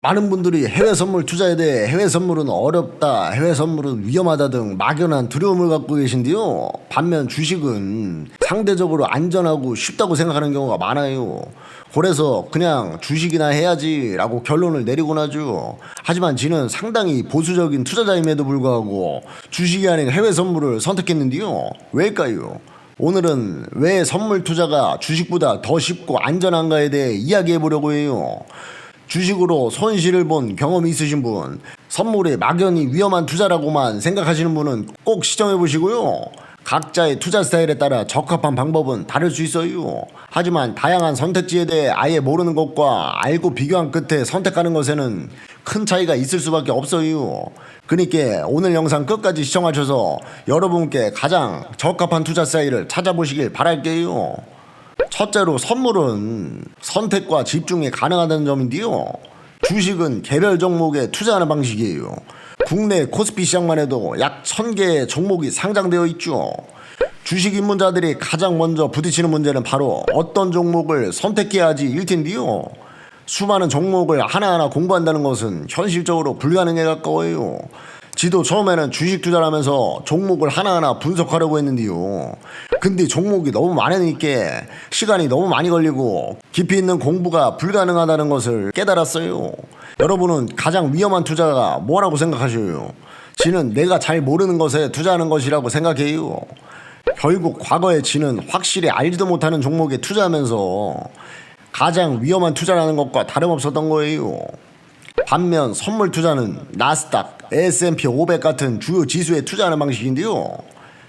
많은 분들이 해외 선물 투자에 대해 해외 선물은 어렵다, 해외 선물은 위험하다 등 막연한 두려움을 갖고 계신데요. 반면 주식은 상대적으로 안전하고 쉽다고 생각하는 경우가 많아요. 그래서 그냥 주식이나 해야지라고 결론을 내리곤 하죠. 하지만 지는 상당히 보수적인 투자자임에도 불구하고 주식이 아닌 해외 선물을 선택했는데요. 왜일까요? 오늘은 왜 선물 투자가 주식보다 더 쉽고 안전한가에 대해 이야기해 보려고 해요. 주식으로 손실을 본 경험이 있으신 분, 선물이 막연히 위험한 투자라고만 생각하시는 분은 꼭 시청해 보시고요. 각자의 투자 스타일에 따라 적합한 방법은 다를 수 있어요. 하지만 다양한 선택지에 대해 아예 모르는 것과 알고 비교한 끝에 선택하는 것에는 큰 차이가 있을 수밖에 없어요. 그러니까 오늘 영상 끝까지 시청하셔서 여러분께 가장 적합한 투자 스타일을 찾아보시길 바랄게요. 첫째로 선물은 선택과 집중이 가능하다는 점인데요. 주식은 개별 종목에 투자하는 방식이에요. 국내 코스피 시장만 해도 약 1000개의 종목이 상장되어 있죠. 주식 입문자들이 가장 먼저 부딪히는 문제는 바로 어떤 종목을 선택해야 하지 일 텐데요. 수많은 종목을 하나하나 공부한다는 것은 현실적으로 불가능에 가까워요. 지도 처음에는 주식 투자를 하면서 종목을 하나하나 분석하려고 했는데요. 근데 종목이 너무 많으니까 시간이 너무 많이 걸리고 깊이 있는 공부가 불가능하다는 것을 깨달았어요. 여러분은 가장 위험한 투자가 뭐라고 생각하셔요? 지는 내가 잘 모르는 것에 투자하는 것이라고 생각해요. 결국 과거에 지는 확실히 알지도 못하는 종목에 투자하면서 가장 위험한 투자라는 것과 다름없었던 거예요. 반면 선물 투자는 나스닥, S&P 500 같은 주요 지수에 투자하는 방식인데요.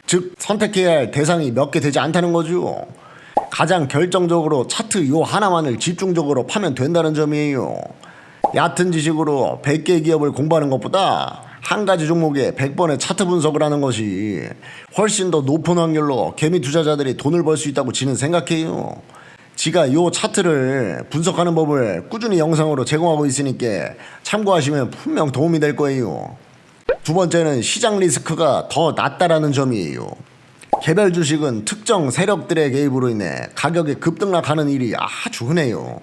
즉 선택해야 할 대상이 몇 개 되지 않다는 거죠. 가장 결정적으로 차트 요 하나만을 집중적으로 파면 된다는 점이에요. 얕은 지식으로 100개 기업을 공부하는 것보다 한 가지 종목에 100번의 차트 분석을 하는 것이 훨씬 더 높은 확률로 개미 투자자들이 돈을 벌 수 있다고 지는 생각해요. 지가 요 차트를 분석하는 법을 꾸준히 영상으로 제공하고 있으니까 참고하시면 분명 도움이 될 거예요. 두 번째는 시장 리스크가 더 낮다라는 점이에요. 개별 주식은 특정 세력들의 개입으로 인해 가격이 급등락하는 일이 아주 흔해요.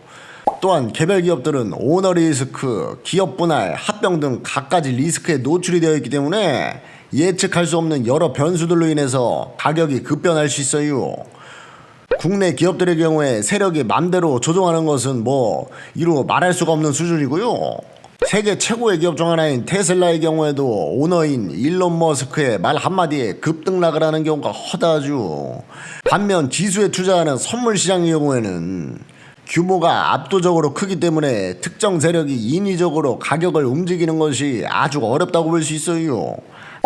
또한 개별 기업들은 오너 리스크, 기업 분할, 합병 등 갖가지 리스크에 노출이 되어 있기 때문에 예측할 수 없는 여러 변수들로 인해서 가격이 급변할 수 있어요. 국내 기업들의 경우에 세력이 맘대로 조종하는 것은 이루 말할 수가 없는 수준이고요. 세계 최고의 기업 중 하나인 테슬라의 경우에도 오너인 일론 머스크의 말 한마디에 급등락을 하는 경우가 허다하죠. 반면 지수에 투자하는 선물 시장의 경우에는 규모가 압도적으로 크기 때문에 특정 세력이 인위적으로 가격을 움직이는 것이 아주 어렵다고 볼 수 있어요.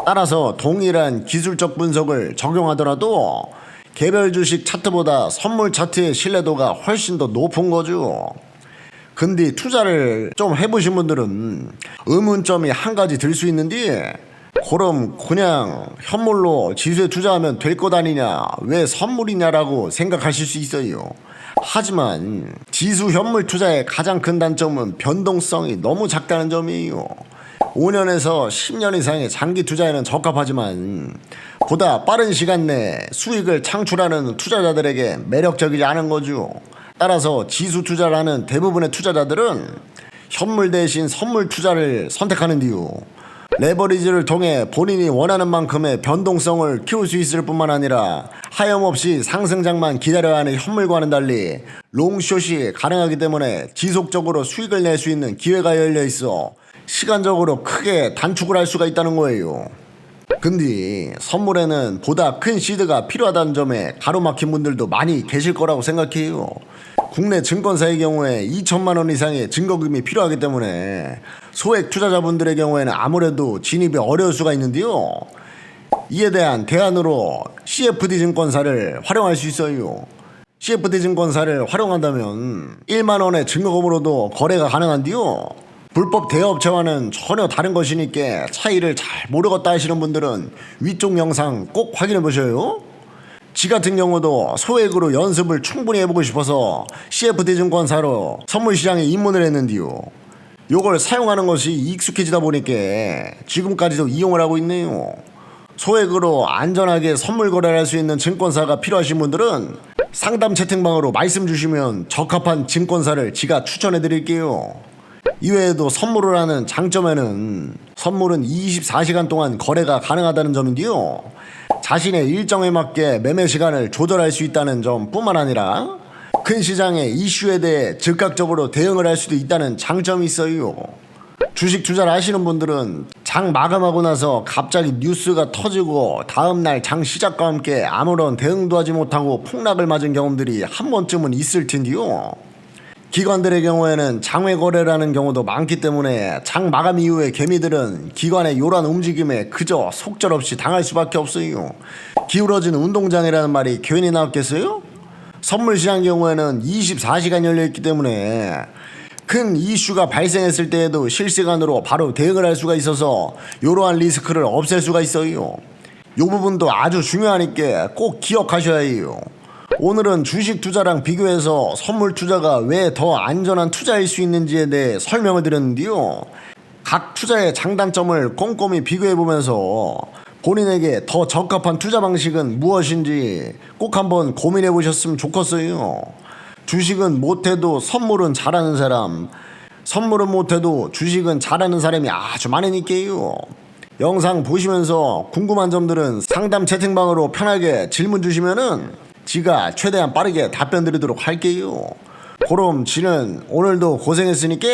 따라서 동일한 기술적 분석을 적용하더라도 개별 주식 차트보다 선물 차트의 신뢰도가 훨씬 더 높은 거죠. 근데 투자를 좀 해보신 분들은 의문점이 한 가지 들 수 있는데, 그럼 그냥 현물로 지수에 투자하면 될 것 아니냐, 왜 선물이냐라고 생각하실 수 있어요. 하지만 지수 현물 투자의 가장 큰 단점은 변동성이 너무 작다는 점이에요. 5년에서 10년 이상의 장기 투자에는 적합하지만 보다 빠른 시간 내에 수익을 창출하는 투자자들에게 매력적이지 않은 거죠. 따라서 지수 투자를 하는 대부분의 투자자들은 현물 대신 선물 투자를 선택하는데요. 레버리지를 통해 본인이 원하는 만큼의 변동성을 키울 수 있을 뿐만 아니라 하염없이 상승장만 기다려야 하는 현물과는 달리 롱숏이 가능하기 때문에 지속적으로 수익을 낼 수 있는 기회가 열려 있어 시간적으로 크게 단축을 할 수가 있다는 거예요. 근데 선물에는 보다 큰 시드가 필요하다는 점에 가로막힌 분들도 많이 계실 거라고 생각해요. 국내 증권사의 경우에 2천만 원 이상의 증거금이 필요하기 때문에 소액 투자자분들의 경우에는 아무래도 진입이 어려울 수가 있는데요. 이에 대한 대안으로 CFD 증권사를 활용할 수 있어요. CFD 증권사를 활용한다면 1만 원의 증거금으로도 거래가 가능한데요. 불법 대여업체와는 전혀 다른 것이니까 차이를 잘 모르겠다 하시는 분들은 위쪽 영상 꼭 확인해 보셔요. 지 같은 경우도 소액으로 연습을 충분히 해보고 싶어서 CFD 증권사로 선물시장에 입문을 했는데요. 요걸 사용하는 것이 익숙해지다 보니까 지금까지도 이용을 하고 있네요. 소액으로 안전하게 선물 거래를 할 수 있는 증권사가 필요하신 분들은 상담 채팅방으로 말씀 주시면 적합한 증권사를 지가 추천해 드릴게요. 이외에도 선물을 하는 장점에는 선물은 24시간 동안 거래가 가능하다는 점인데요. 자신의 일정에 맞게 매매 시간을 조절할 수 있다는 점뿐만 아니라 큰 시장의 이슈에 대해 즉각적으로 대응을 할 수도 있다는 장점이 있어요. 주식 투자를 하시는 분들은 장 마감하고 나서 갑자기 뉴스가 터지고 다음날 장 시작과 함께 아무런 대응도 하지 못하고 폭락을 맞은 경험들이 한 번쯤은 있을 텐데요. 기관들의 경우에는 장외 거래라는 경우도 많기 때문에 장 마감 이후에 개미들은 기관의 요란 움직임에 그저 속절없이 당할 수밖에 없어요. 기울어진 운동장이라는 말이 괜히 나왔겠어요? 선물 시장 경우에는 24시간 열려있기 때문에 큰 이슈가 발생했을 때에도 실시간으로 바로 대응을 할 수가 있어서 이러한 리스크를 없앨 수가 있어요. 이 부분도 아주 중요하니까 꼭 기억하셔야 해요. 오늘은 주식 투자랑 비교해서 선물 투자가 왜 더 안전한 투자일 수 있는지에 대해 설명을 드렸는데요. 각 투자의 장단점을 꼼꼼히 비교해보면서 본인에게 더 적합한 투자 방식은 무엇인지 꼭 한번 고민해 보셨으면 좋겠어요. 주식은 못해도 선물은 잘하는 사람, 선물은 못해도 주식은 잘하는 사람이 아주 많으니까요. 영상 보시면서 궁금한 점들은 상담 채팅방으로 편하게 질문 주시면은 지가 최대한 빠르게 답변 드리도록 할게요. 그럼 지는 오늘도 고생했으니까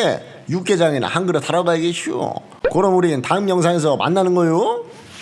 육개장이나 한 그릇 하러 가야겠슈. 그럼 우린 다음 영상에서 만나는 거요.